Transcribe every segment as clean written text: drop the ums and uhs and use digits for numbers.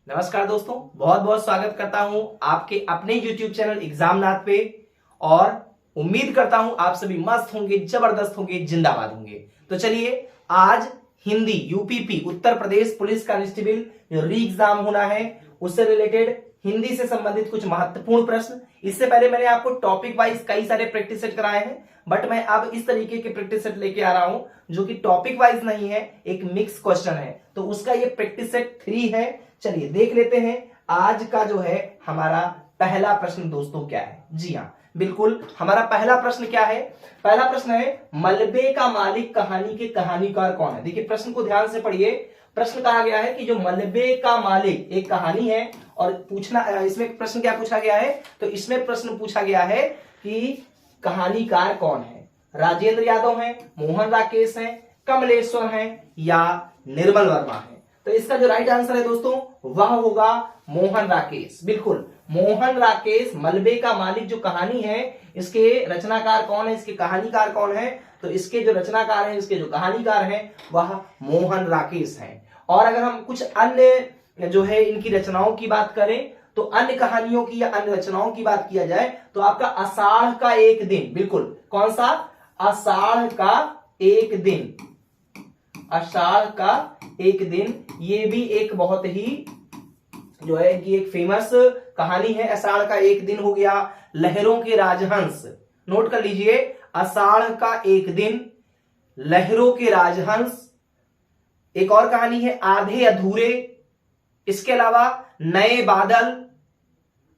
नमस्कार दोस्तों, बहुत बहुत स्वागत करता हूं आपके अपने YouTube चैनल एग्जामनाथ पे। और उम्मीद करता हूं आप सभी मस्त होंगे, जबरदस्त होंगे, जिंदाबाद होंगे। तो चलिए, आज Hindi UPP Uttar Pradesh police constable जो री एग्जाम होना है उससे रिलेटेड हिंदी से संबंधित कुछ महत्वपूर्ण प्रश्न। इससे पहले मैंने आपको टॉपिक वाइज कई सारे प्रैक्टिस सेट कराए हैं, बट मैं अब इस तरीके के प्रैक्टिस सेट लेके आ रहा हूं जो कि टॉपिक वाइज नहीं है, एक मिक्स क्वेश्चन है। तो उसका ये प्रैक्टिस सेट 3 है। चलिए देख लेते हैं आज का जो है हमारा पहला प्रश्न दोस्तों क्या है। जी हाँ, बिल्कुल, हमारा पहला प्रश्न क्या है? पहला प्रश्न है, मलबे का मालिक कहानी के कहानीकार कौन है? देखिए प्रश्न को ध्यान से पढ़िए। प्रश्न कहा गया है कि जो मलबे का मालिक एक कहानी है, और पूछना इसमें प्रश्न क्या पूछा गया है? तो इसमें प्रश्न पूछा गया है कि कहानीकार कौन है? राजेंद्र यादव है, मोहन राकेश है, कमलेश्वर है या निर्मल वर्मा है? तो इसका जो राइट आंसर है दोस्तों वह होगा मोहन राकेश। बिल्कुल, मोहन राकेश मलबे का मालिक जो कहानी है, इसके रचनाकार कौन है, इसके कहानीकार कौन है? तो इसके जो रचनाकार हैं, इसके जो कहानीकार हैं वह मोहन राकेश हैं। और अगर हम कुछ अन्य जो है इनकी रचनाओं की बात करें, तो अन्य कहानियों की या अन्य रचनाओं की बात किया जाए तो आपका आषाढ़ का एक दिन, बिल्कुल, कौन सा? आषाढ़ का एक दिन, आषाढ़ का एक दिन, ये भी एक बहुत ही जो है कि एक फेमस कहानी है। आषाढ़ का एक दिन हो गया, लहरों के राजहंस, नोट कर लीजिए, आषाढ़ का एक दिन, लहरों के राजहंस। एक और कहानी है आधे अधूरे, इसके अलावा नए बादल,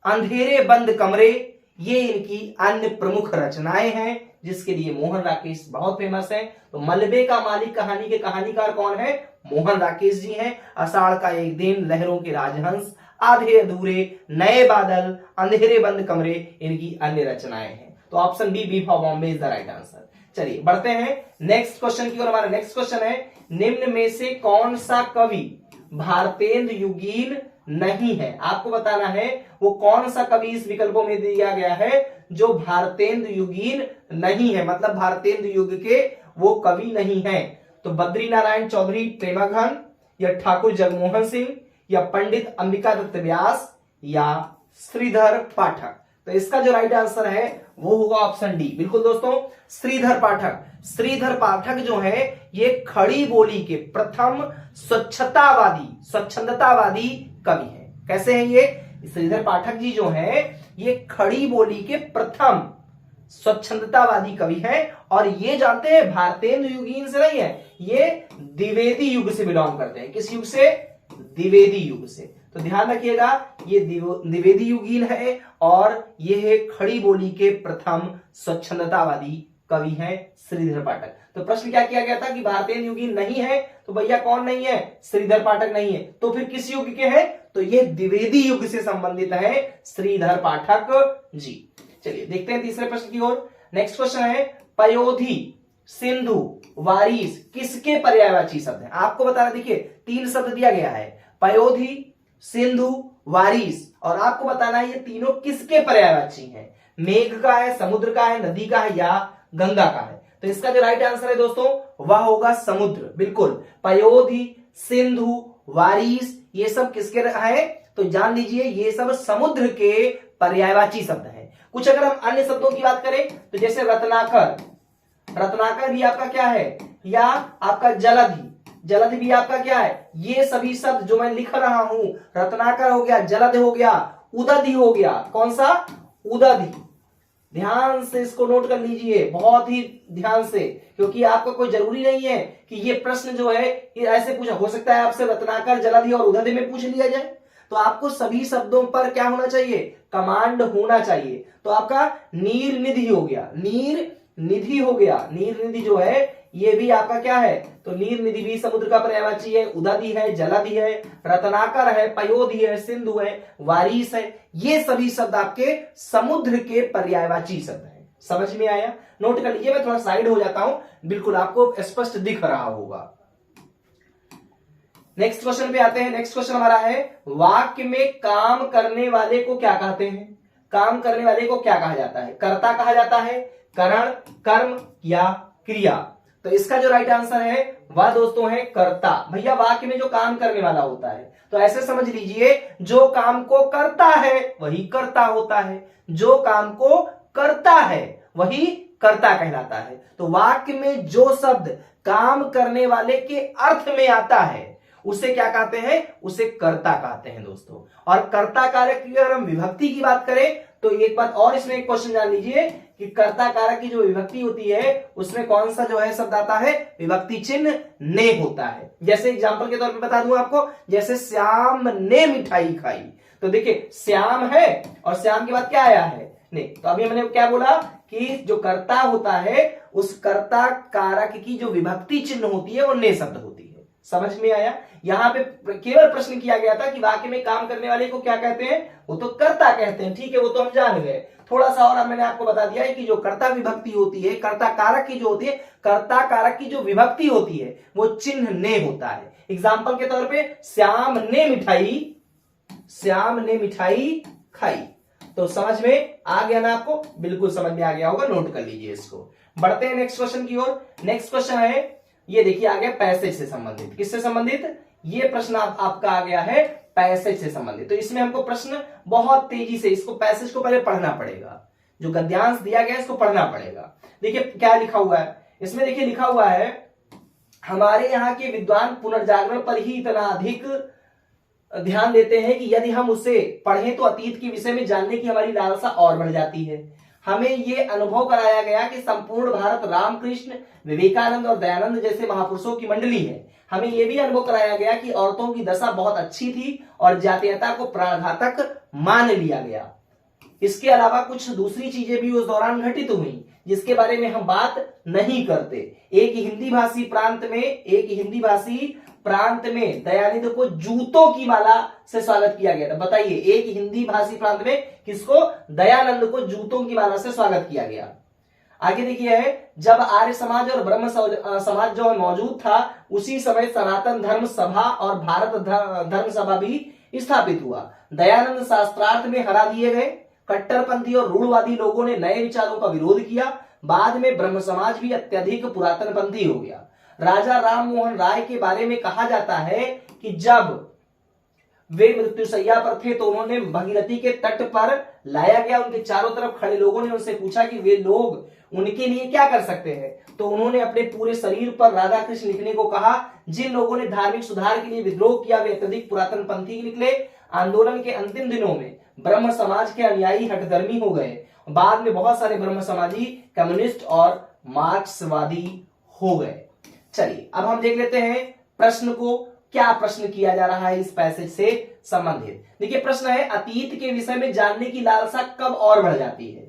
अंधेरे बंद कमरे, ये इनकी अन्य प्रमुख रचनाएं हैं जिसके लिए मोहन राकेश बहुत फेमस है। तो मलबे का मालिक कहानी के कहानीकार कौन है? मोहन राकेश जी हैं। आषाढ़ का एक दिन, लहरों के राजहंस, आधे अधूरे, नए बादल, अंधेरे बंद कमरे इनकी अन्य रचनाएं हैं। तो option B for Bombay is the right answer. चलिए बढ़ते हैं नेक्स्ट क्वेश्चन की ओर। हमारा नेक्स्ट क्वेश्चन है, निम्न में से कौन सा कवि भारतेंद्र युगीन नहीं है? आपको बताना है वो कौन सा कवि इस विकल्पों में दिया गया है जो भारतेंद्र युगीन नहीं है, मतलब भारतेंद्र युग के वो कवि नहीं है। तो बद्री नारायण चौधरी प्रेमाघन, या ठाकुर जगमोहन सिंह, या पंडित अंबिका दत्त व्यास, या श्रीधर पाठक। तो इसका जो राइट आंसर है वो होगा ऑप्शन डी। बिल्कुल दोस्तों, श्रीधर पाठक। श्रीधर पाठक जो है ये खड़ी बोली के प्रथम स्वच्छंदतावादी कवि हैं। कैसे हैं ये? श्रीधर पाठक जी जो है ये खड़ी बोली के प्रथम स्वच्छंदतावादी कवि हैं। और ये जानते हैं भारतेंद्र युगीन से नहीं है, ये द्विवेदी युग से बिलोंग करते हैं। किस युग से? द्विवेदी युग से। तो ध्यान रखिएगा, ये द्विवेदी युगीन है और ये है खड़ी बोली के प्रथम स्वच्छंदतावादी कवि हैं श्रीधर पाठक। तो प्रश्न क्या किया गया था कि भारतेंद्र युगीन नहीं है, तो भैया कौन नहीं है? श्रीधर पाठक नहीं है। तो फिर किस युग के हैं? तो ये द्विवेदी युग से संबंधित है श्रीधर पाठक जी। चलिए देखते हैं तीसरे प्रश्न की ओर। नेक्स्ट क्वेश्चन है, पयोधी, सिंधु, वारिस किसके पर्यायवाची शब्द हैं? आपको बताना, देखिए 3 शब्द दिया गया है, पयोधी, सिंधु, वारिस, और आपको बताना है ये तीनों किसके पर्यायवाची हैं? मेघ का है, समुद्र का है, नदी का है, या गंगा का है? तो इसका जो राइट आंसर है दोस्तों वह होगा समुद्र। बिल्कुल, पयोधी, सिंधु, वारिस ये सब किसके है? तो जान लीजिए ये सब समुद्र के पर्यायवाची शब्द हैं। कुछ अगर हम अन्य शब्दों की बात करें तो जैसे रत्नाकर, रत्नाकर भी आपका क्या है? या आपका जलधि, जलधि भी आपका क्या है? ये सभी शब्द जो मैं लिख रहा हूं, रत्नाकर हो गया, जलध हो गया, उदधि हो गया। कौन सा? उदधि। ध्यान से इसको नोट कर लीजिए, बहुत ही ध्यान से, क्योंकि आपको कोई जरूरी नहीं है कि ये प्रश्न जो है ये ऐसे पूछा, हो सकता है आपसे रत्नाकर, जलधि और उदधि में पूछ लिया जाए। तो आपको सभी शब्दों पर क्या होना चाहिए? कमांड होना चाहिए। तो आपका नीर निधि हो गया, नीर निधि हो गया, नीर निधि जो है ये भी आपका क्या है? तो नीर निधि भी समुद्र का पर्यायवाची है, उदधि है, जलधि है, रत्नाकर है, पयोधी है, सिंधु है, वारिस है, ये सभी शब्द आपके समुद्र के पर्यायवाची शब्द हैं। समझ में आया? नोट कर लीजिए, मैं थोड़ा साइड हो जाता हूं, बिल्कुल आपको स्पष्ट दिख रहा होगा। नेक्स्ट क्वेश्चन पे आते हैं। नेक्स्ट क्वेश्चन हमारा है, वाक्य में काम करने वाले को क्या कहते हैं? काम करने वाले को क्या कहा जाता है? कर्ता कहा जाता है, करण, कर्म या क्रिया? तो इसका जो राइट आंसर है वह दोस्तों है कर्ता। भैया वाक्य में जो काम करने वाला होता है, तो ऐसे समझ लीजिए जो काम को करता है वही कर्ता होता है, जो काम को करता है वही कर्ता कहलाता है। तो वाक्य में जो शब्द काम करने वाले के अर्थ में आता है उसे क्या कहते हैं, उसे कर्ता कहते हैं दोस्तों। और कर्ता कारक की अगर हम विभक्ति की बात करें तो एक बात और इसमें एक क्वेश्चन जान लीजिए कि कर्ता कारक की जो विभक्ति होती है उसमें कौन सा जो है शब्द आता है, विभक्ति चिन्ह ने होता है। जैसे एग्जांपल के तौर पे बता दूं आपको, जैसे श्याम ने मिठाई खाई, तो देखिए श्याम है और श्याम के बाद क्या आया है, ने। तो अभी मैंने क्या बोला कि जो कर्ता होता है उस कर्ता कारक की जो विभक्ति चिन्ह होती है वो ने शब्द होती है। समझ में आया? यहां पे केवल प्रश्न किया गया था कि वाक्य में काम करने वाले को क्या कहते हैं, वो तो कर्ता कहते हैं, ठीक है, वो तो हम जान गए। थोड़ा सा और मैंने आपको बता दिया है कि जो कर्ता विभक्ति होती है, कर्ता कारक की जो होती है, कर्ता कारक की जो विभक्ति होती है वो चिन्ह ने होता है। एग्जाम्पल के तौर पे श्याम ने मिठाई खाई, तो समझ में आ गया ना आपको? बिल्कुल समझ में आ गया होगा, नोट कर लीजिए इसको। बढ़ते हैं नेक्स्ट क्वेश्चन की ओर। नेक्स्ट क्वेश्चन है, ये देखिए आ गया पैसेज से संबंधित। किससे संबंधित? ये प्रश्न आपका आ गया है पैसेज से संबंधित। तो इसमें हमको प्रश्न बहुत तेजी से, इसको पैसेज को पहले पढ़ना पड़ेगा, जो गद्यांश दिया गया है इसको पढ़ना पड़ेगा। देखिए क्या लिखा हुआ है इसमें, देखिए लिखा हुआ है हमारे यहाँ के विद्वान पुनर्जागरण पर ही इतना अधिक ध्यान देते हैं कि यदि हम उसे पढ़ें तो अतीत के विषय में जानने की हमारी लालसा और बढ़ जाती है। हमें ये अनुभव कराया गया कि संपूर्ण भारत रामकृष्ण, विवेकानंद और दयानंद जैसे महापुरुषों की मंडली है। हमें यह भी अनुभव कराया गया कि औरतों की दशा बहुत अच्छी थी और जातीयता को प्राणघातक मान लिया गया। इसके अलावा कुछ दूसरी चीजें भी उस दौरान घटित हुई जिसके बारे में हम बात नहीं करते। एक हिंदी भाषी प्रांत में दयानंद को जूतों की माला से स्वागत किया गया था। बताइए, एक हिंदी भाषी प्रांत में किसको? दयानंद को जूतों की माला से स्वागत किया गया। आगे देखिए है, जब आर्य समाज और ब्रह्म समाज जो मौजूद था उसी समय सनातन धर्म सभा और भारत धर्म सभा भी स्थापित हुआ। दयानंद शास्त्रार्थ में हरा दिए गए। कट्टरपंथी और रूढ़वादी लोगों ने नए विचारों का विरोध किया। बाद में ब्रह्म समाज भी अत्यधिक पुरातनपंथी हो गया। राजा राम मोहन राय के बारे में कहा जाता है कि जब वे मृत्युशैया पर थे तो उन्होंने भगीरथी के तट पर लाया गया। उनके चारों तरफ खड़े लोगों ने उनसे पूछा कि वे लोग उनके लिए क्या कर सकते हैं, तो उन्होंने अपने पूरे शरीर पर राधा कृष्ण लिखने को कहा। जिन लोगों ने धार्मिक सुधार के लिए विद्रोह किया वे अत्यधिक पुरातन पंथी निकले। आंदोलन के अंतिम दिनों में ब्रह्म समाज के अनुयायी हठधर्मी हो गए। बाद में बहुत सारे ब्रह्म समाजी कम्युनिस्ट और मार्क्सवादी हो गए। चलिए अब हम देख लेते हैं प्रश्न को, क्या प्रश्न किया जा रहा है इस पैसेज से संबंधित। देखिए प्रश्न है, अतीत के विषय में जानने की लालसा कब और बढ़ जाती है?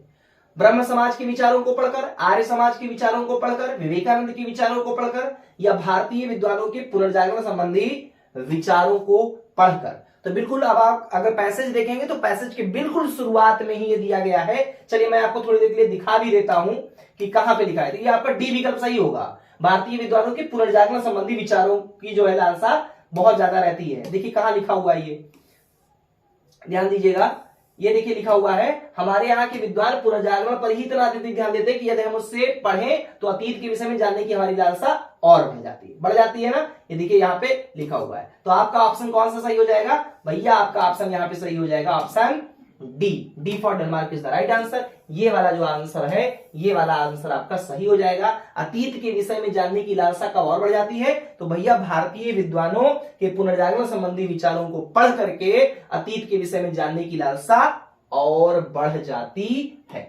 ब्रह्म समाज के विचारों को पढ़कर, आर्य समाज के विचारों को पढ़कर, विवेकानंद के विचारों को पढ़कर, या भारतीय विद्वानों के पुनर्जागरण संबंधी विचारों को पढ़कर? तो बिल्कुल अब आप अगर पैसेज देखेंगे तो पैसेज के बिल्कुल शुरुआत में ही ये दिया गया है। चलिए मैं आपको थोड़ी देर के लिए दिखा भी देता हूं कि कहां पे लिखा है। तो ये आपका डी विकल्प सही होगा। भारतीय विद्वानों के पुनर्जागरण संबंधी विचारों की जो है लालसा बहुत ज्यादा रहती है। देखिए कहां लिखा हुआ है, ये ध्यान दीजिएगा। ये देखिए लिखा हुआ है, हमारे यहाँ के विद्वान पुनर्जागरण पर ही इतना अधिक ध्यान देते हैं कि यदि हम उससे पढ़ें तो अतीत के विषय में जानने की हमारी लालसा और बढ़ जाती है ना। ये देखिए यहाँ पे लिखा हुआ है। तो आपका ऑप्शन कौन सा सही हो जाएगा भैया? आपका ऑप्शन यहाँ पे सही हो जाएगा, option D for Denmark is the right answer. ये वाला जो आंसर है, ये वाला आंसर आपका सही हो जाएगा। अतीत के विषय में जानने की लालसा कब और बढ़ जाती है? तो भैया भारतीय विद्वानों के पुनर्जागरण संबंधी विचारों को पढ़ करके अतीत के विषय में जानने की लालसा और बढ़ जाती है।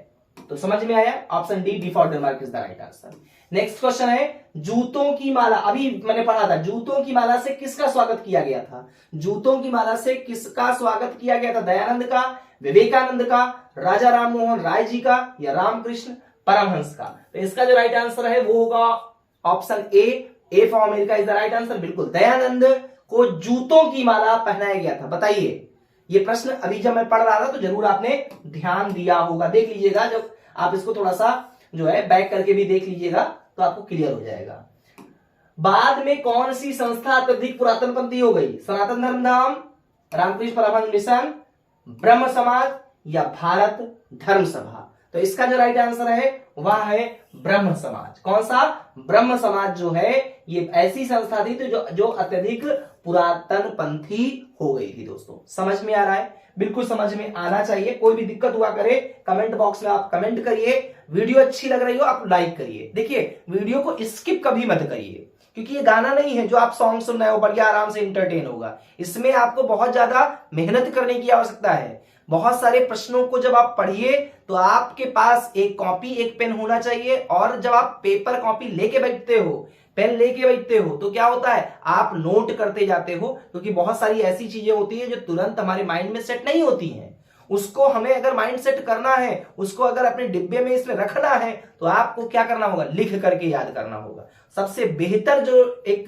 तो समझ में आया? Option D for Denmark is the right answer. Next question है, जूतों की माला, अभी मैंने पढ़ा था, जूतों की माला से किसका स्वागत किया गया था? जूतों की माला से किसका स्वागत किया गया था? दयानंद का, विवेकानंद का, राजा राम मोहन राय जी का, या रामकृष्ण परमहंस का? तो इसका जो राइट आंसर है वो होगा option A for America is the right answer. बिल्कुल, दयानंद को जूतों की माला पहनाया गया था। बताइए, ये प्रश्न अभी जब मैं पढ़ रहा था तो जरूर आपने ध्यान दिया होगा। देख लीजिएगा, जब आप इसको थोड़ा सा जो है बैक करके भी देख लीजिएगा तो आपको क्लियर हो जाएगा। बाद में कौन सी संस्था अत्यधिक पुरातनपंथी हो गई? सनातन धर्म धाम, रामकृष्ण परमहंस मिशन, ब्रह्म समाज, या भारत धर्म सभा? तो इसका जो राइट आंसर है वह है ब्रह्म समाज। कौन सा? ब्रह्म समाज जो है ये ऐसी संस्था थी तो जो अत्यधिक पुरातन पंथी हो गई थी। दोस्तों समझ में आ रहा है? बिल्कुल समझ में आना चाहिए। कोई भी दिक्कत हुआ करे कमेंट बॉक्स में आप कमेंट करिए। वीडियो अच्छी लग रही हो आप लाइक करिए। देखिए वीडियो को स्किप कभी मत करिए, क्योंकि ये गाना नहीं है जो आप सॉन्ग सुन रहे हो बढ़िया आराम से इंटरटेन होगा। इसमें आपको बहुत ज्यादा मेहनत करने की आवश्यकता है। बहुत सारे प्रश्नों को जब आप पढ़िए तो आपके पास एक कॉपी एक पेन होना चाहिए, और जब आप पेपर कॉपी लेके बैठते हो, पेन लेके बैठते हो, तो क्या होता है आप नोट करते जाते हो, क्योंकि बहुत सारी ऐसी चीजें होती है जो तुरंत हमारे माइंड में सेट नहीं होती हैं। उसको हमें अगर माइंड सेट करना है, उसको अगर अपने डिब्बे में इसमें रखना है, तो आपको क्या करना होगा? लिख करके याद करना होगा। सबसे बेहतर जो एक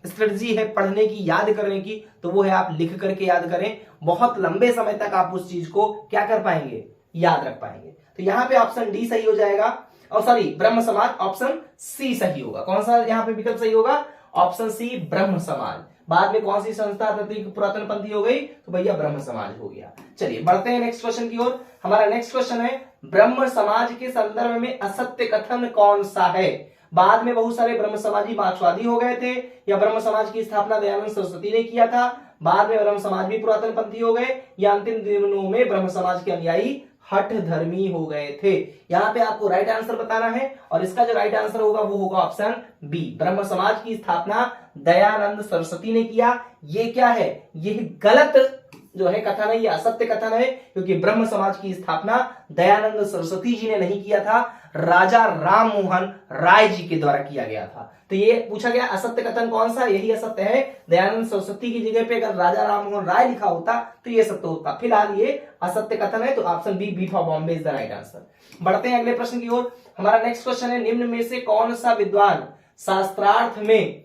स्ट्रेटजी है पढ़ने की, याद करने की, तो वो है आप लिख करके याद करें। बहुत लंबे समय तक आप उस चीज को क्या कर पाएंगे? याद रख पाएंगे। तो यहां पे ऑप्शन डी सही हो जाएगा, और सॉरी ब्रह्म समाज ऑप्शन सी सही होगा। कौन सा यहां पे विकल्प सही होगा? ऑप्शन सी ब्रह्म समाज। बाद में कौन सी संस्था अत्यधिक पुरातन पंथी हो गई? तो भैया ब्रह्म समाज हो गया। चलिए बढ़ते हैं नेक्स्ट क्वेश्चन की ओर। हमारा नेक्स्ट क्वेश्चन है ब्रह्म समाज के संदर्भ में असत्य कथन कौन सा है? बाद में बहुत सारे ब्रह्म समाजी मार्क्सवादी हो गए थे, या ब्रह्म समाज की स्थापना दयानंद सरस्वती ने किया था। बाद में ब्रह्म समाज भी पुरातन पंथी हो गए, या अंतिम दिनों में ब्रह्म समाज के अनुयायी हठ धर्मी हो गए थे। यहां पे आपको राइट आंसर बताना है, और इसका जो राइट आंसर होगा वो होगा ऑप्शन बी। ब्रह्म समाज की स्थापना दयानंद सरस्वती ने किया। ये क्या है? ये गलत जो है कथन है, ये असत्य कथन है, क्योंकि ब्रह्म समाज की स्थापना दयानंद सरस्वती जी ने नहीं किया था, राजा राम मोहन राय जी के द्वारा किया गया था। तो ये पूछा गया असत्य कथन कौन सा? यही असत्य है। दयानंद सरस्वती की जगह पे अगर राजा राम मोहन राय लिखा होता तो ये सत्य होता। फिलहाल ये असत्य कथन है, तो option B for Bombay is the right answer. बढ़ते हैं अगले प्रश्न की ओर। हमारा नेक्स्ट क्वेश्चन है निम्न में से कौन सा विद्वान शास्त्रार्थ में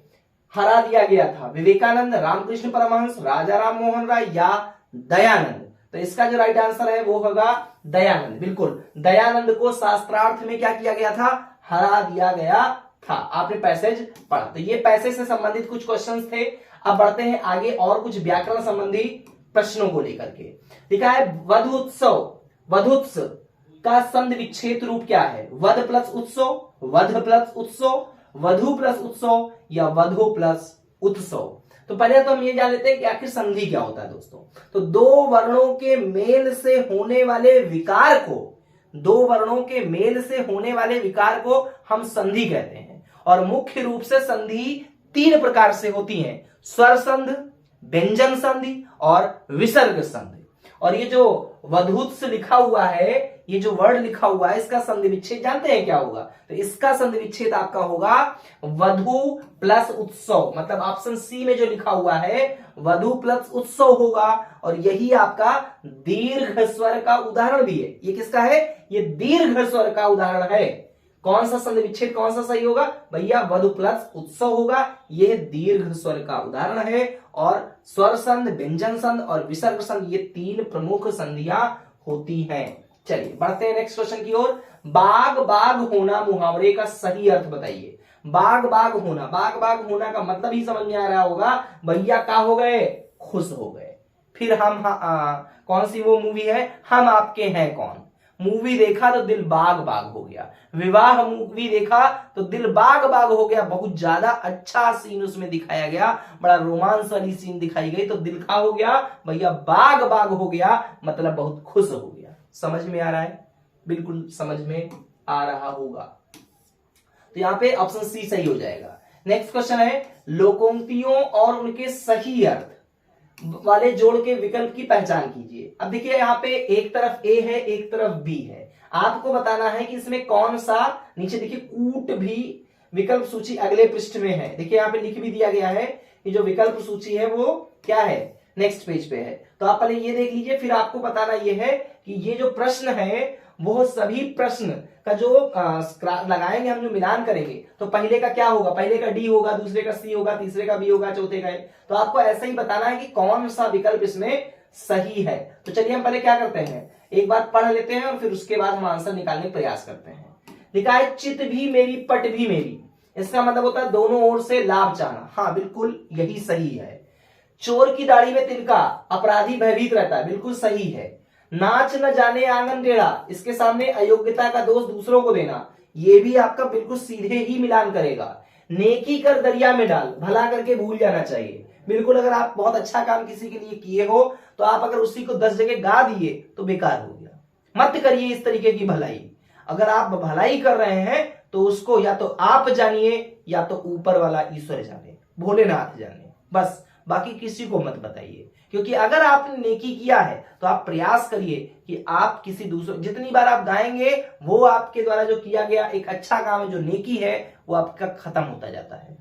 हरा दिया गया था? विवेकानंद, रामकृष्ण परमहंस, राजा राम मोहन राय या दयानंद? तो इसका जो राइट आंसर है वो होगा दयानंद। बिल्कुल दयानंद को शास्त्रार्थ में क्या किया गया था? हरा दिया गया था। आपने पैसेज पढ़ा, तो ये पैसेज से संबंधित कुछ क्वेश्चंस थे। अब बढ़ते हैं आगे और कुछ व्याकरण संबंधी प्रश्नों को लेकर के। लिखा है वधोत्सव, वधोत्सव का संधि विच्छेद रूप क्या है? वध प्लस उत्सव, वध प्लस उत्सव, वधु प्लस उत्सव या वधु प्लस उत्सव? तो पहले तो हम ये जान लेते हैं कि आखिर संधि क्या होता है। दोस्तों तो दो वर्णों के मेल से होने वाले विकार को, दो वर्णों के मेल से होने वाले विकार को हम संधि कहते हैं, और मुख्य रूप से संधि तीन प्रकार से होती है: स्वर संधि, व्यंजन संधि और विसर्ग संधि। और ये जो वधुत्स लिखा हुआ है, ये जो वर्ड लिखा हुआ है, इसका संधि विच्छेद जानते हैं क्या होगा? तो इसका संधि विच्छेद आपका होगा वधु प्लस उत्सव। मतलब ऑप्शन सी में जो लिखा हुआ है वधु प्लस उत्सव होगा, और यही आपका दीर्घ स्वर का उदाहरण भी है। ये किसका है? ये दीर्घ स्वर का उदाहरण है। कौन सा संधि विच्छेद कौन सा सही होगा? भैया वधु प्लस उत्सव होगा। यह दीर्घ स्वर का उदाहरण है, और स्वर संधि, व्यंजन संधि और विसर्ग संधि ये तीन प्रमुख संधियां होती हैं। चलिए बढ़ते हैं नेक्स्ट क्वेश्चन की ओर। बाग बाग होना मुहावरे का सही अर्थ बताइए। बाग बाग होना, बाग बाग होना का मतलब ही समझ में आ रहा होगा, भैया क्या हो गए? खुश हो गए। फिर हम कौन सी वो मूवी है, हम आपके हैं कौन? मूवी देखा तो दिल बाग बाग हो गया। विवाह मूवी देखा तो दिल बाग बाग हो गया। बहुत ज्यादा अच्छा सीन उसमें दिखाया गया, बड़ा रोमांस वाली सीन दिखाई गई, तो दिल का हो गया भैया बाग बाग हो गया, मतलब बहुत खुश हो गया। समझ में आ रहा है? बिल्कुल समझ में आ रहा होगा। तो यहां पे ऑप्शन सी सही हो जाएगा। नेक्स्ट क्वेश्चन है लोकोक्तियों और उनके सही अर्थ वाले जोड़ के विकल्प की पहचान कीजिए। अब देखिए यहाँ पे एक तरफ ए है, एक तरफ बी है। आपको बताना है कि इसमें कौन सा, नीचे देखिए कूट भी विकल्प सूची अगले पृष्ठ में है। देखिए यहाँ पे लिख भी दिया गया है कि जो विकल्प सूची है वो क्या है, नेक्स्ट पेज पे है। तो आप पहले ये देख लीजिए, फिर आपको बताना ये है कि ये जो प्रश्न है वो सभी प्रश्न का जो लगाएंगे हम, जो मिलान करेंगे, तो पहले का क्या होगा? पहले का डी होगा, दूसरे का सी होगा, तीसरे का बी होगा, चौथे का। तो आपको ऐसा ही बताना है कि कौन सा विकल्प इसमें सही है। तो चलिए हम पहले क्या करते हैं, एक बात पढ़ लेते हैं और फिर उसके बाद हम आंसर निकालने का प्रयास करते हैं। लिखा है चित भी मेरी पट भी मेरी। इसका मतलब होता है दोनों ओर से लाभ चाहना। हाँ बिल्कुल यही सही है। चोर की दाढ़ी में तिनका, अपराधी भयभीत रहता है, बिल्कुल सही है। नाच न जाने आंगन टेढ़ा, इसके सामने अयोग्यता का दोष दूसरों को देना, ये भी आपका बिल्कुल सीधे ही मिलान करेगा। नेकी कर दरिया में डाल, भला करके भूल जाना चाहिए। बिल्कुल अगर आप बहुत अच्छा काम किसी के लिए किए हो तो आप अगर उसी को 10 जगह गा दिए तो बेकार हो गया। मत करिए इस तरीके की भलाई। अगर आप भलाई कर रहे हैं तो उसको या तो आप जानिए या तो ऊपर वाला ईश्वर जाने, भोलेनाथ जाने, बस बाकी किसी को मत बताइए। क्योंकि अगर आपने नेकी किया है तो आप प्रयास करिए कि आप किसी दूसरे, जितनी बार आप गाएंगे वो आपके द्वारा जो किया गया एक अच्छा काम है, जो नेकी है वो आपका खत्म होता जाता है।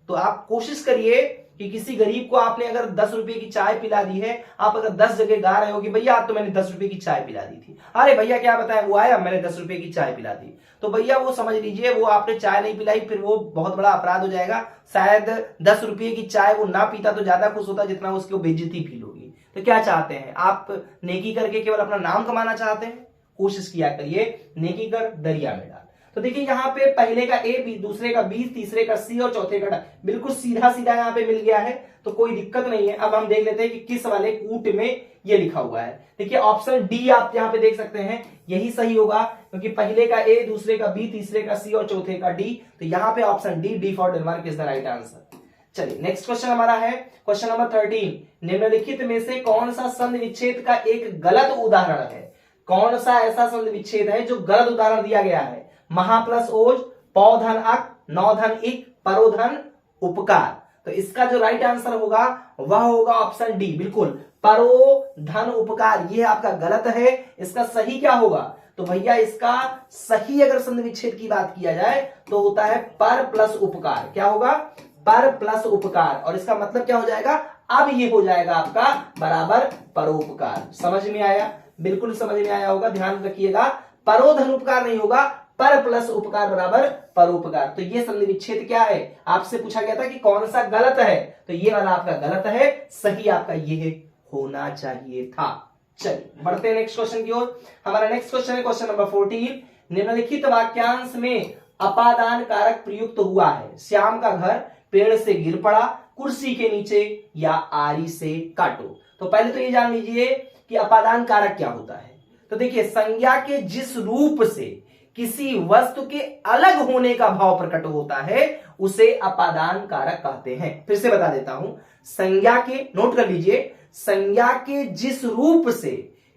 तो आप कोशिश करिए कि किसी गरीब को आपने अगर 10 रुपए की चाय पिला दी है, आप अगर 10 जगह गा रहे हो कि भैया आज तो मैंने 10 रुपए की चाय पिला दी थी, अरे भैया क्या बताएं वो आया मैंने 10 रुपए की चाय पिला दी, तो भैया वो समझ लीजिए वो आपने चाय नहीं पिलाई, फिर वो बहुत बड़ा अपराध हो जाएगा। शायद 10 रुपए की चाय वो ना पीता तो ज्यादा खुश होता जितना उसकी बेइज्जती फील होगी। तो क्या चाहते हैं आप? नेकी करके केवल अपना नाम कमाना चाहते हैं? कोशिश किया करिए नेकी कर दरिया में डाल। तो देखिए यहाँ पे पहले का ए, दूसरे का बी, तीसरे का सी और चौथे का ड, बिल्कुल सीधा सीधा यहाँ पे मिल गया है, तो कोई दिक्कत नहीं है। अब हम देख लेते हैं कि किस वाले कूट में ये लिखा हुआ है। देखिए ऑप्शन डी आप यहाँ पे देख सकते हैं, यही सही होगा, क्योंकि पहले का ए, दूसरे का बी, तीसरे का सी और चौथे का डी, तो यहाँ पे option D for Denmark is the right answer. चलिए नेक्स्ट क्वेश्चन हमारा है क्वेश्चन नंबर 13, निम्नलिखित में से कौन सा संधि विच्छेद का एक गलत उदाहरण है? कौन सा ऐसा संधि विच्छेद है जो गलत उदाहरण दिया गया है? महा प्लस ओज, पौधन अक, नौधन इक, परोधन उपकार। तो इसका जो राइट आंसर होगा वह होगा ऑप्शन डी, बिल्कुल परो धन उपकार। ये आपका गलत है, इसका सही क्या होगा? तो भैया इसका सही अगर संधि विच्छेद की बात किया जाए तो होता है पर प्लस उपकार। क्या होगा? पर प्लस उपकार, और इसका मतलब क्या हो जाएगा? अब ये हो जाएगा आपका बराबर परोपकार। समझ में आया? बिल्कुल समझ में आया होगा, ध्यान रखिएगा, परोधन उपकार नहीं होगा, पर प्लस उपकार बराबर परोपकार। तो ये संधि विच्छेद क्या है? आपसे पूछा गया था कि कौन सा गलत है, तो ये वाला आपका गलत है, सही आपका ये होना चाहिए था। चलिए बढ़ते हैं नेक्स्ट क्वेश्चन की ओर। हमारा नेक्स्ट क्वेश्चन है क्वेश्चन नंबर 14, निम्नलिखित वाक्यांश में अपादान कारक प्रयुक्त हुआ है। श्याम का घर पेड़ से गिर पड़ा, कुर्सी के नीचे या आरी से काटो। तो पहले तो ये जान लीजिए कि अपादान कारक क्या होता है। तो देखिए संज्ञा के जिस रूप से किसी वस्तु के अलग होने का भाव प्रकट होता है उसे अपादान कारक कहते हैं। फिर से बता देता हूं, संज्ञा के, नोट कर लीजिए, संज्ञा के जिस रूप से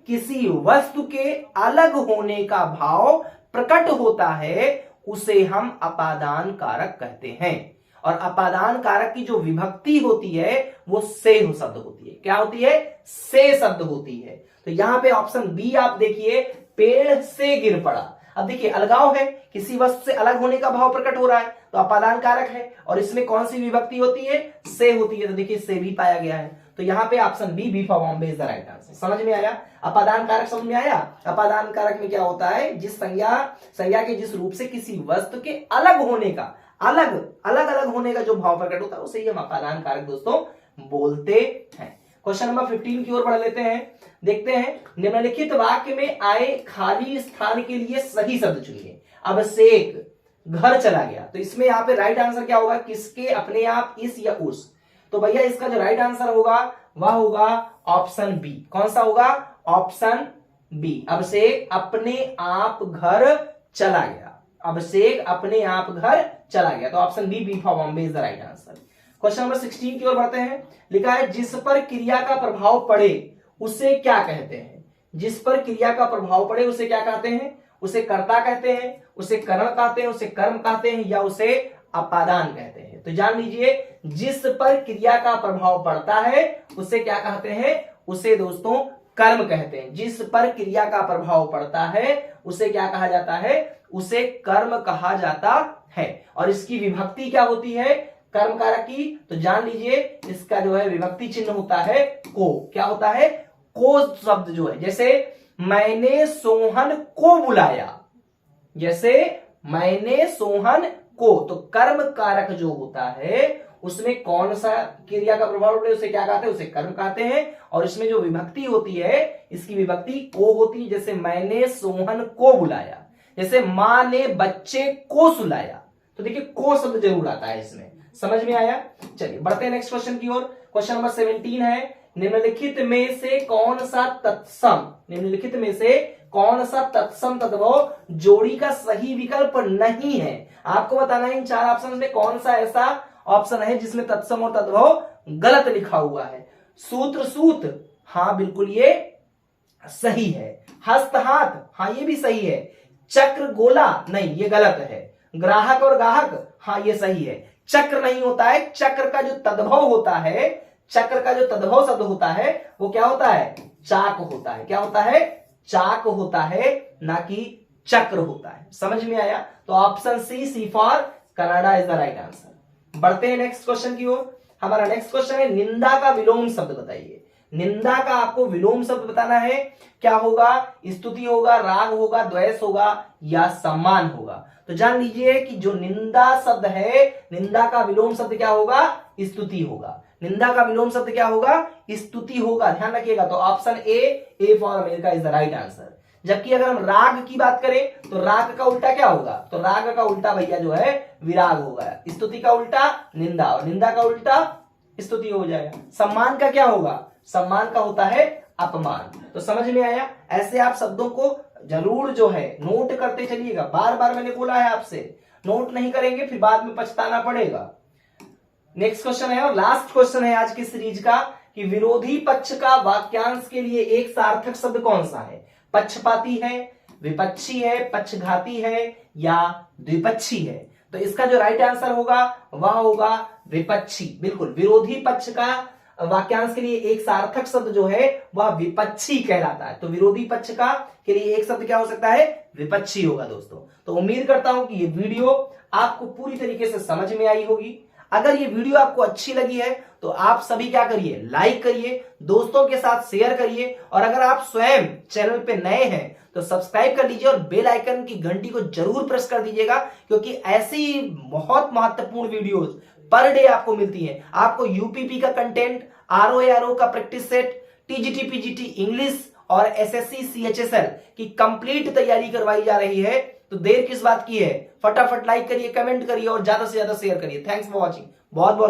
किसी वस्तु के अलग होने का भाव प्रकट होता है उसे हम अपादान कारक कहते हैं। और अपादान कारक की जो विभक्ति होती है वो से शब्द होती है। क्या होती है? से शब्द होती है। तो यहां पे ऑप्शन बी आप देखिए, पेड़ से गिर पड़ा। अब देखिए अलगाव है, किसी वस्तु से अलग होने का भाव प्रकट हो रहा है तो अपादान कारक है, और इसमें कौन सी विभक्ति होती है? से होती है। तो देखिए से भी पाया गया है, तो यहाँ पे option B for Bombay is the right answer. समझ में आया? अपादान कारक समझ में आया? अपादान कारक में क्या होता है? जिस संज्ञा के जिस रूप से किसी वस्तु के अलग होने का, अलग होने का जो भाव प्रकट होता है उसे ही हम अपादान कारक दोस्तों बोलते हैं। क्वेश्चन नंबर 15 की ओर बढ़ लेते हैं। देखते हैं, निम्नलिखित वाक्य में आए खाली स्थान के लिए सही शब्द चुनिए। अब से एक घर चला गया, तो इसमें यहाँ पे राइट आंसर क्या होगा? किसके, अपने आप, इस या उस। तो भैया इसका जो राइट आंसर होगा वह होगा ऑप्शन बी। कौन सा होगा? Option B. अब से अपने आप घर चला गया, अभिषेक अपने आप घर चला गया, तो option B for Bombay is the right answer. Question number 16 की ओर बढ़ते हैं। लिखा है जिस पर क्रिया का प्रभाव पड़े उसे क्या कहते हैं? जिस पर क्रिया का प्रभाव पड़े उसे क्या कहते हैं? उसे कर्ता कहते हैं, उसे करण कहते हैं, उसे कर्म कहते हैं, या उसे अपादान कहते हैं। तो जान लीजिए, जिस पर क्रिया का प्रभाव पड़ता है उसे क्या कहते हैं? उसे दोस्तों कर्म कहते हैं। जिस पर क्रिया का प्रभाव पड़ता है उसे क्या कहा जाता है? उसे कर्म कहा जाता है। और इसकी विभक्ति क्या होती है कर्म कारक की? तो जान लीजिए इसका जो है विभक्ति चिन्ह होता है को। क्या होता है? को शब्द जो है, जैसे मैंने सोहन को बुलाया, जैसे मैंने सोहन को, तो कर्म कारक जो होता है उसमें कौन सा क्रिया का प्रभाव पड़े उसे क्या कहते हैं? उसे कर्म कहते हैं। और इसमें जो विभक्ति होती है इसकी विभक्ति को होती है, जैसे मैंने सोहन को बुलाया, जैसे मां ने बच्चे को सुलाया। तो देखिए को शब्द जरूर आता है इसमें। समझ में आया? चलिए बढ़ते हैं नेक्स्ट क्वेश्चन की ओर। क्वेश्चन नंबर 17 है, निम्नलिखित में से कौन सा तत्सम, निम्नलिखित में से कौन सा तत्सम तद्भव जोड़ी का सही विकल्प नहीं है। आपको बताना है इन 4 ऑप्शन में कौन सा ऐसा ऑप्शन है जिसमें तत्सम और तद्भव गलत लिखा हुआ है। सूत्र सूत, हाँ बिल्कुल ये सही है। हस्त हाथ, हाँ ये भी सही है। चक्र गोला, नहीं ये गलत है। ग्राहक और गाहक, हाँ ये सही है। चक्र नहीं होता है, चक्र का जो तद्भव होता है, चक्र का जो तद्भव शब्द होता है वो क्या होता है, चाक होता है। क्या होता है, चाक होता है, ना कि चक्र होता है। समझ में आया? तो option C for Canada is the right answer. बढ़ते हैं नेक्स्ट क्वेश्चन की ओर। हमारा नेक्स्ट क्वेश्चन है निंदा का विलोम शब्द बताइए। निंदा का आपको विलोम शब्द बताना है। क्या होगा, स्तुति होगा, राग होगा, द्वेष होगा या सम्मान होगा। तो जान लीजिए कि जो निंदा शब्द है, निंदा का विलोम शब्द क्या होगा, स्तुति होगा। निंदा का विलोम शब्द क्या होगा, स्तुति होगा। ध्यान रखिएगा। तो option A for America is the right answer. जबकि अगर हम राग की बात करें तो राग का उल्टा क्या होगा, तो राग का उल्टा भैया जो है विराग होगा। स्तुति का उल्टा निंदा और निंदा का उल्टा स्तुति हो जाएगा। सम्मान का क्या होगा, सम्मान का होता है अपमान। तो समझ में आया? ऐसे आप शब्दों को जरूर जो है नोट करते चलिएगा। बार बार मैंने बोला है आपसे, नोट नहीं करेंगे फिर बाद में पछताना पड़ेगा। नेक्स्ट क्वेश्चन है और लास्ट क्वेश्चन है आज की सीरीज का कि विरोधी पक्ष का वाक्यांश के लिए एक सार्थक शब्द कौन सा है। पक्षपाती है, विपक्षी है, पक्षघाती है या द्विपक्षी है। तो इसका जो राइट आंसर होगा वह होगा विपक्षी। बिल्कुल, विरोधी पक्ष का वाक्यांश के लिए एक सार्थक शब्द जो है वह विपक्षी कहलाता है। तो विरोधी पक्ष का के लिए एक शब्द क्या हो सकता है, विपक्षी होगा दोस्तों। तो उम्मीद करता हूं कि ये वीडियो आपको पूरी तरीके से समझ में आई होगी। अगर ये वीडियो आपको अच्छी लगी है तो आप सभी क्या करिए, लाइक करिए, दोस्तों के साथ शेयर करिए और अगर आप स्वयं चैनल पे नए हैं तो सब्सक्राइब कर लीजिए और बेल आइकन की घंटी को जरूर प्रेस कर दीजिएगा, क्योंकि ऐसी बहुत महत्वपूर्ण वीडियोस पर डे आपको मिलती हैं। आपको यूपीपी का कंटेंट, आरओ का practice set, TGT PGT English और एसएससी सीएचएसएल की कंप्लीट तैयारी करवाई जा रही है। तो देर किस बात की है, फटाफट लाइक करिए, कमेंट करिए और ज्यादा से ज्यादा शेयर करिए। Thanks for watching. बहुत बहुत